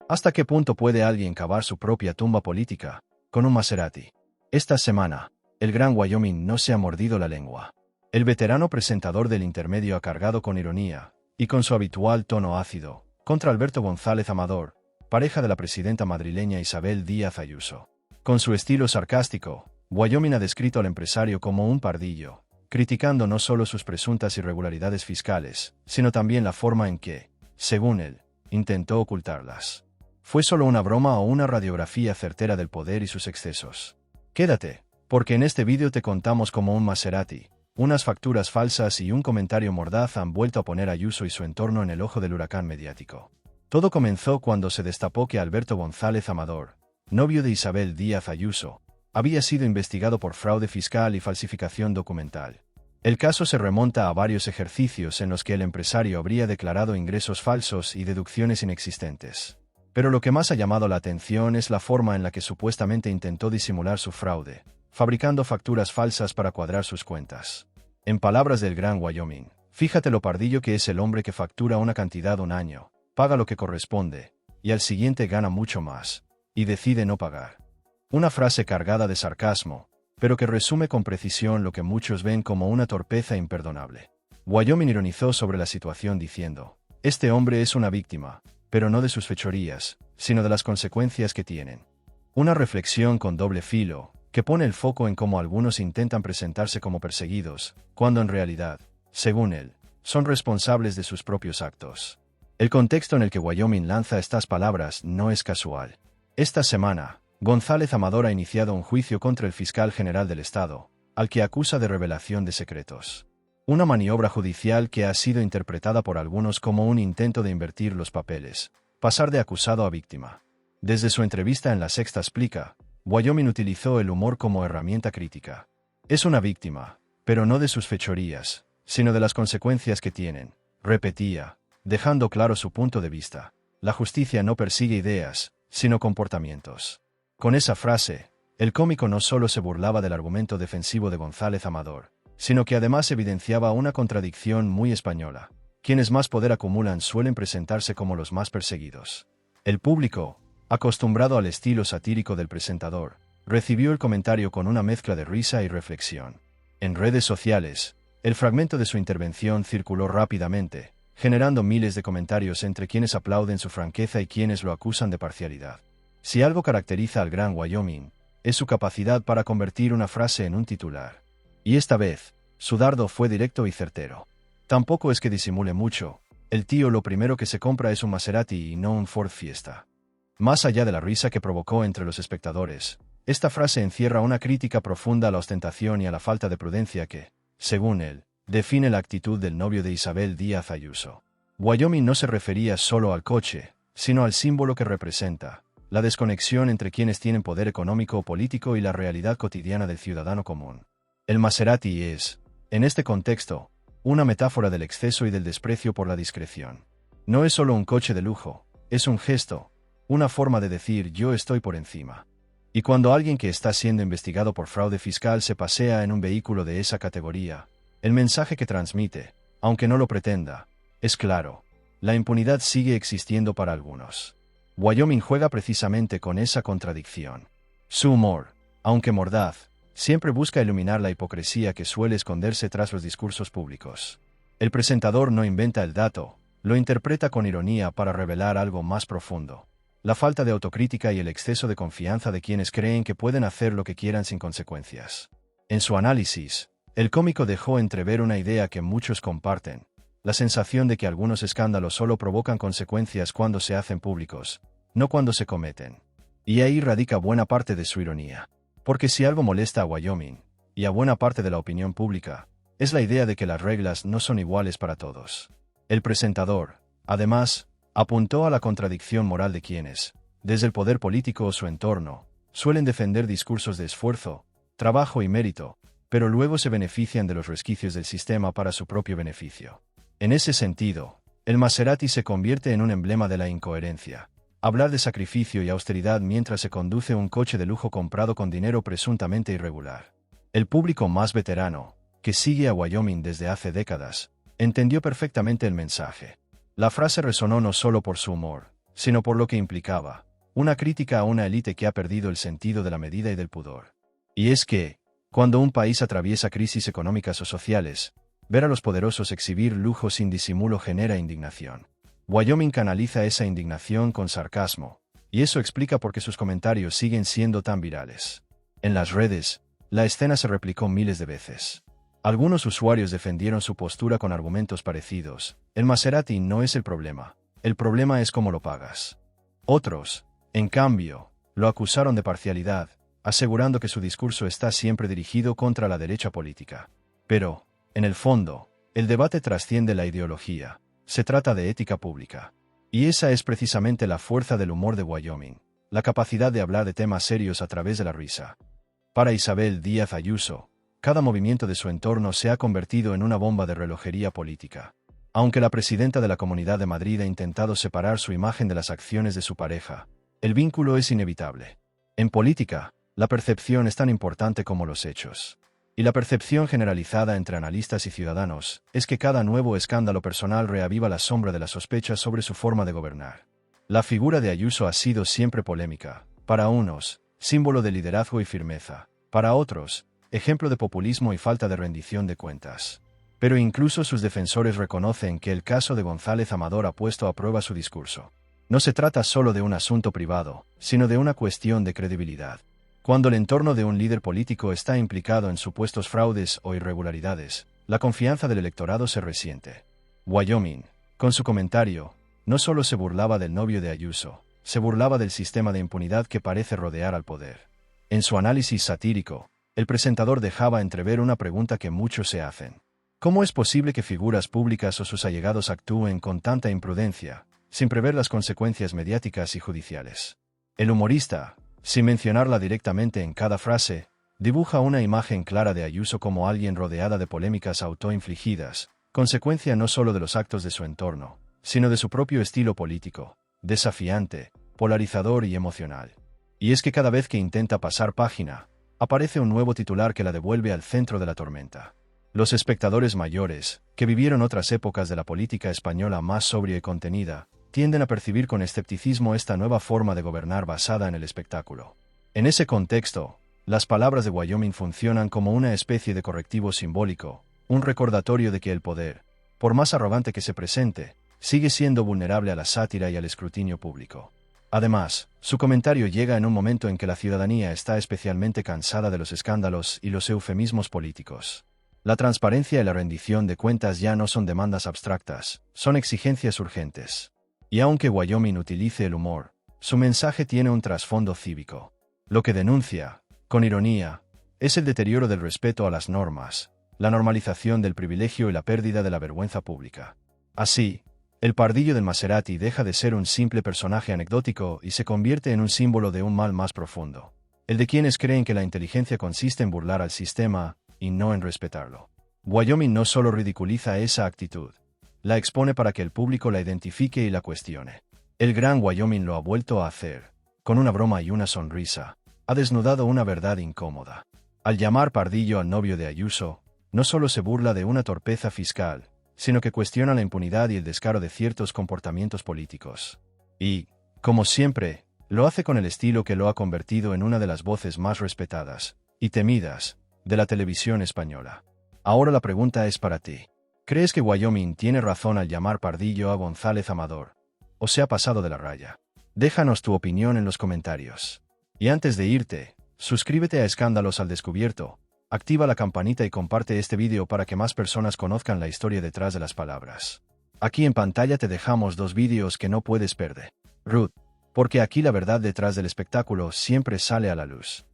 ¿Hasta qué punto puede alguien cavar su propia tumba política con un Maserati? Esta semana, el Gran Wyoming no se ha mordido la lengua. El veterano presentador del intermedio ha cargado con ironía, y con su habitual tono ácido, contra Alberto González Amador, pareja de la presidenta madrileña Isabel Díaz Ayuso. Con su estilo sarcástico, Wyoming ha descrito al empresario como un pardillo, criticando no solo sus presuntas irregularidades fiscales, sino también la forma en que, según él, intentó ocultarlas. ¿Fue solo una broma o una radiografía certera del poder y sus excesos? Quédate, porque en este vídeo te contamos cómo un Maserati, unas facturas falsas y un comentario mordaz han vuelto a poner a Ayuso y su entorno en el ojo del huracán mediático. Todo comenzó cuando se destapó que Alberto González Amador, novio de Isabel Díaz Ayuso, había sido investigado por fraude fiscal y falsificación documental. El caso se remonta a varios ejercicios en los que el empresario habría declarado ingresos falsos y deducciones inexistentes. Pero lo que más ha llamado la atención es la forma en la que supuestamente intentó disimular su fraude, fabricando facturas falsas para cuadrar sus cuentas. En palabras del Gran Wyoming, fíjate lo pardillo que es el hombre que factura una cantidad un año, paga lo que corresponde, y al siguiente gana mucho más, y decide no pagar. Una frase cargada de sarcasmo, pero que resume con precisión lo que muchos ven como una torpeza imperdonable. Wyoming ironizó sobre la situación diciendo: "Este hombre es una víctima, pero no de sus fechorías, sino de las consecuencias que tienen". Una reflexión con doble filo, que pone el foco en cómo algunos intentan presentarse como perseguidos, cuando en realidad, según él, son responsables de sus propios actos. El contexto en el que Wyoming lanza estas palabras no es casual. Esta semana, González Amador ha iniciado un juicio contra el fiscal general del Estado, al que acusa de revelación de secretos. Una maniobra judicial que ha sido interpretada por algunos como un intento de invertir los papeles, pasar de acusado a víctima. Desde su entrevista en La Sexta explica, Wyoming utilizó el humor como herramienta crítica. Es una víctima, pero no de sus fechorías, sino de las consecuencias que tienen, repetía, dejando claro su punto de vista. La justicia no persigue ideas, sino comportamientos. Con esa frase, el cómico no solo se burlaba del argumento defensivo de González Amador, sino que además evidenciaba una contradicción muy española. Quienes más poder acumulan suelen presentarse como los más perseguidos. El público, acostumbrado al estilo satírico del presentador, recibió el comentario con una mezcla de risa y reflexión. En redes sociales, el fragmento de su intervención circuló rápidamente, generando miles de comentarios entre quienes aplauden su franqueza y quienes lo acusan de parcialidad. Si algo caracteriza al Gran Wyoming, es su capacidad para convertir una frase en un titular. Y esta vez, su dardo fue directo y certero. Tampoco es que disimule mucho, el tío lo primero que se compra es un Maserati y no un Ford Fiesta. Más allá de la risa que provocó entre los espectadores, esta frase encierra una crítica profunda a la ostentación y a la falta de prudencia que, según él, define la actitud del novio de Isabel Díaz Ayuso. Wyoming no se refería solo al coche, sino al símbolo que representa, la desconexión entre quienes tienen poder económico o político y la realidad cotidiana del ciudadano común. El Maserati es, en este contexto, una metáfora del exceso y del desprecio por la discreción. No es solo un coche de lujo, es un gesto, una forma de decir yo estoy por encima. Y cuando alguien que está siendo investigado por fraude fiscal se pasea en un vehículo de esa categoría, el mensaje que transmite, aunque no lo pretenda, es claro: la impunidad sigue existiendo para algunos. Wyoming juega precisamente con esa contradicción. Su humor, aunque mordaz, siempre busca iluminar la hipocresía que suele esconderse tras los discursos públicos. El presentador no inventa el dato, lo interpreta con ironía para revelar algo más profundo: la falta de autocrítica y el exceso de confianza de quienes creen que pueden hacer lo que quieran sin consecuencias. En su análisis, el cómico dejó entrever una idea que muchos comparten: la sensación de que algunos escándalos solo provocan consecuencias cuando se hacen públicos, no cuando se cometen. Y ahí radica buena parte de su ironía. Porque si algo molesta a Wyoming, y a buena parte de la opinión pública, es la idea de que las reglas no son iguales para todos. El presentador, además, apuntó a la contradicción moral de quienes, desde el poder político o su entorno, suelen defender discursos de esfuerzo, trabajo y mérito, pero luego se benefician de los resquicios del sistema para su propio beneficio. En ese sentido, el Maserati se convierte en un emblema de la incoherencia. Hablar de sacrificio y austeridad mientras se conduce un coche de lujo comprado con dinero presuntamente irregular. El público más veterano, que sigue a Wyoming desde hace décadas, entendió perfectamente el mensaje. La frase resonó no solo por su humor, sino por lo que implicaba, una crítica a una élite que ha perdido el sentido de la medida y del pudor. Y es que, cuando un país atraviesa crisis económicas o sociales, ver a los poderosos exhibir lujo sin disimulo genera indignación. Wyoming canaliza esa indignación con sarcasmo, y eso explica por qué sus comentarios siguen siendo tan virales. En las redes, la escena se replicó miles de veces. Algunos usuarios defendieron su postura con argumentos parecidos: el Maserati no es el problema es cómo lo pagas. Otros, en cambio, lo acusaron de parcialidad, asegurando que su discurso está siempre dirigido contra la derecha política. Pero, en el fondo, el debate trasciende la ideología, se trata de ética pública. Y esa es precisamente la fuerza del humor de Wyoming, la capacidad de hablar de temas serios a través de la risa. Para Isabel Díaz Ayuso, cada movimiento de su entorno se ha convertido en una bomba de relojería política. Aunque la presidenta de la Comunidad de Madrid ha intentado separar su imagen de las acciones de su pareja, el vínculo es inevitable. En política, la percepción es tan importante como los hechos. Y la percepción generalizada entre analistas y ciudadanos es que cada nuevo escándalo personal reaviva la sombra de la sospecha sobre su forma de gobernar. La figura de Ayuso ha sido siempre polémica, para unos, símbolo de liderazgo y firmeza, para otros, ejemplo de populismo y falta de rendición de cuentas. Pero incluso sus defensores reconocen que el caso de González Amador ha puesto a prueba su discurso. No se trata solo de un asunto privado, sino de una cuestión de credibilidad. Cuando el entorno de un líder político está implicado en supuestos fraudes o irregularidades, la confianza del electorado se resiente. Wyoming, con su comentario, no solo se burlaba del novio de Ayuso, se burlaba del sistema de impunidad que parece rodear al poder. En su análisis satírico, el presentador dejaba entrever una pregunta que muchos se hacen. ¿Cómo es posible que figuras públicas o sus allegados actúen con tanta imprudencia, sin prever las consecuencias mediáticas y judiciales? El humorista, sin mencionarla directamente en cada frase, dibuja una imagen clara de Ayuso como alguien rodeada de polémicas autoinfligidas, consecuencia no solo de los actos de su entorno, sino de su propio estilo político, desafiante, polarizador y emocional. Y es que cada vez que intenta pasar página, aparece un nuevo titular que la devuelve al centro de la tormenta. Los espectadores mayores, que vivieron otras épocas de la política española más sobria y contenida, tienden a percibir con escepticismo esta nueva forma de gobernar basada en el espectáculo. En ese contexto, las palabras de Wyoming funcionan como una especie de correctivo simbólico, un recordatorio de que el poder, por más arrogante que se presente, sigue siendo vulnerable a la sátira y al escrutinio público. Además, su comentario llega en un momento en que la ciudadanía está especialmente cansada de los escándalos y los eufemismos políticos. La transparencia y la rendición de cuentas ya no son demandas abstractas, son exigencias urgentes. Y aunque Wyoming utilice el humor, su mensaje tiene un trasfondo cívico. Lo que denuncia, con ironía, es el deterioro del respeto a las normas, la normalización del privilegio y la pérdida de la vergüenza pública. Así, el pardillo del Maserati deja de ser un simple personaje anecdótico y se convierte en un símbolo de un mal más profundo, el de quienes creen que la inteligencia consiste en burlar al sistema y no en respetarlo. Wyoming no solo ridiculiza esa actitud, la expone para que el público la identifique y la cuestione. El gran Wyoming lo ha vuelto a hacer, con una broma y una sonrisa, ha desnudado una verdad incómoda. Al llamar pardillo al novio de Ayuso, no solo se burla de una torpeza fiscal, sino que cuestiona la impunidad y el descaro de ciertos comportamientos políticos. Y, como siempre, lo hace con el estilo que lo ha convertido en una de las voces más respetadas y temidas de la televisión española. Ahora la pregunta es para ti. ¿Crees que Wyoming tiene razón al llamar pardillo a González Amador? ¿O se ha pasado de la raya? Déjanos tu opinión en los comentarios. Y antes de irte, suscríbete a Escándalos al Descubierto, activa la campanita y comparte este vídeo para que más personas conozcan la historia detrás de las palabras. Aquí en pantalla te dejamos 2 vídeos que no puedes perder. Ruth, porque aquí la verdad detrás del espectáculo siempre sale a la luz.